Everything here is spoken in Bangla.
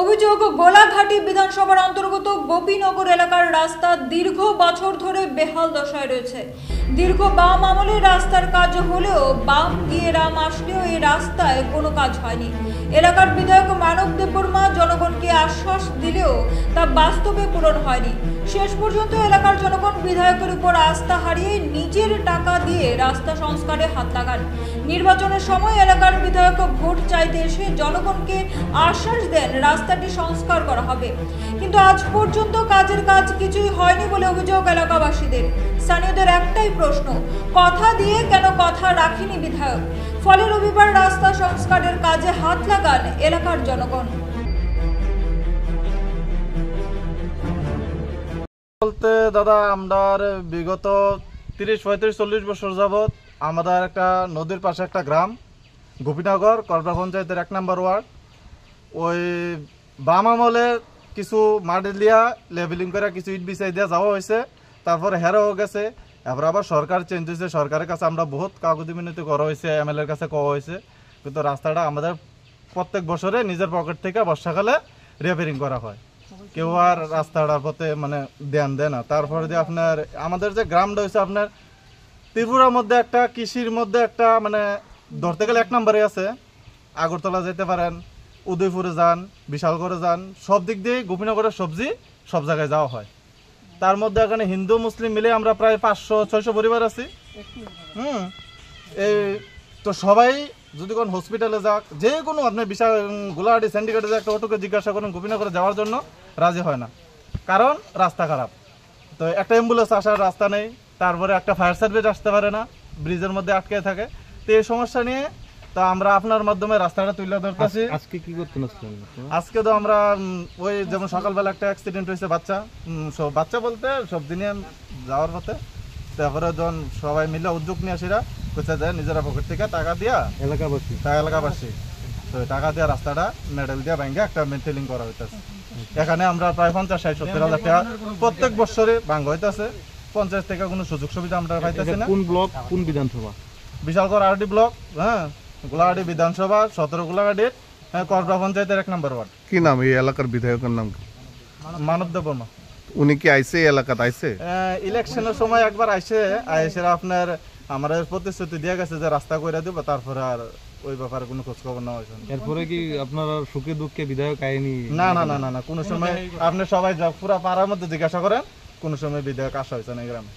অভিযোগ গোলাঘাটি বিধানসভার অন্তর্গত গোপীনগর এলাকার রাস্তা দীর্ঘ বছর ধরে বেহাল দশায় রয়েছে। দীর্ঘ বাম আমলের রাস্তার কাজ হলেও বাম গিয়ে রাম আসলেও এই রাস্তায় কোনো কাজ হয়নি। এলাকার বিধায়ক মানব দেববর্মা জনগণকে আশ্বাস দিলেও তা বাস্তবে পূরণ হয়নি। শেষ পর্যন্ত এলাকার জনগণ বিধায়কের উপর আস্থা হারিয়ে নিজের টাকা দিয়ে রাস্তা সংস্কারে হাত লাগান। নির্বাচনের সময় এলাকার বিধায়ক ভোট চাইতে এসে জনগণকে আশ্বাস দেন রাস্তাটি সংস্কার করা হবে, কিন্তু আজ পর্যন্ত কাজের কাজ কিছুই হয়নি বলে অভিযোগ এলাকাবাসীদের। স্থানীয়দের একটাই প্রশ্ন, কথা দিয়ে কেন কথা রাখেনি বিধায়ক? ফলে রবিবার রাস্তা সংস্কারের কাজে হাত লাগান এলাকার জনগণ। বলতে দাদা, আমরা বিগত 30-35-40 বছর যাবৎ আমাদের একটা নদীর পাশে একটা গ্রাম গোপীনগর করবা পঞ্চায়েতের 1 নম্বর ওয়ার্ড, ওই বাম আমলে কিছু মাটি দিয়া লেভেলিং করে কিছু ইট বিছাই দিয়া যাওয়া হয়েছে, তারপরে হেরাও গেছে। এবার আবার সরকার চেঞ্জ হয়েছে, সরকারের কাছে আমরা বহুত কাগজি মিনতি করা হয়েছে, MLA-র কাছে কওয়া হয়েছে, কিন্তু রাস্তাটা আমাদের প্রত্যেক বছরে নিজের পকেট থেকে বর্ষাকালে রিপেয়ারিং করা হয়। কেউ আর রাস্তাটার পথে মানে ধ্যান দেয় না। তারপরে যে আপনার আমাদের যে গ্রামটা হয়েছে আপনার ত্রিপুরার মধ্যে একটা, কৃষির মধ্যে একটা, মানে ধরতে গেলে 1 নম্বরে আছে। আগরতলা যেতে পারেন, উদয়পুরে যান, বিশালগড়ে যান, সব দিক দিয়ে গোপীনগরের সবজি সব জায়গায় যাওয়া হয়। তার মধ্যে এখানে হিন্দু মুসলিম মিলে আমরা প্রায় 500-600 পরিবার আছি। এই তো সবাই যদি কোন হসপিটালে যাক, যে কোনো আপনি বিশাল গোলাহাটি সিন্ডিকেটে যে একটা অটোকে জিজ্ঞাসা করেন গোপীনগরে যাওয়ার জন্য, রাজি হয় না, কারণ রাস্তা খারাপ। তো একটা অ্যাম্বুলেন্স আসার রাস্তা নেই, তারপরে একটা ফায়ার সার্ভিস আসতে পারে না, ব্রিজের মধ্যে আটকে থাকে। তো এই সমস্যা নিয়ে তো আমরা আপনার মাধ্যমে রাস্তাটা তুলে ধরতেছি। আজকে কি করতে আসলেন? আজকে তো আমরা ওই যেমন সকালবেলা একটা অ্যাক্সিডেন্ট হয়েছে, বাচ্চা বলতে সব দিনে যাওয়ার পথে, তারপরে যখন সবাই মিলে উদ্যোগ নিয়ে আসিরা কোথায় যায় নিজেরা পকেট থেকে টাকা দিয়া এলাকাবাসী তো টাকা দিয়ে রাস্তাটা মেডেল দিয়ে ভাঙ্গে একটা মেন্টেলিং করা হইতেছে। এখানে আমরা প্রায় 50-60-70 হাজার টাকা প্রত্যেক বছরে ভাঙ্গা হইতেছে। পঞ্চায়েত থেকে কোনো সুযোগ সুবিধা আমরা পাইতেছি না। কোন ব্লক, কোন বিধানসভা? বিশালগড় RD ব্লক, গোলাঘাটি বিধানসভা 17 গোলাঘাটির করবা পঞ্চায়েতের 1 নম্বর ওয়ার্ড। কি নাম এই এলাকার বিধায়কের নাম? মানব দেববর্মা। উনি কি আইছে এই এলাকাতে? আইছে ইলেকশনের সময় একবার আইসে আপনার আমাদের প্রতিশ্রুতি দিয়ে গেছে যে রাস্তা করে দিব, তারপরে আর ওই ব্যাপারে কোনো খোঁজ খবর নেওয়া হয়েছে। এরপরে কি আপনারা সুখে দুঃখে বিধায়ক আইনি? না না না না না, কোনো সময় আপনি সবাই পুরো পাড়ার মধ্যে জিজ্ঞাসা করেন, কোনো সময় বিধায়ক আসা হয়েছে না এই গ্রামে।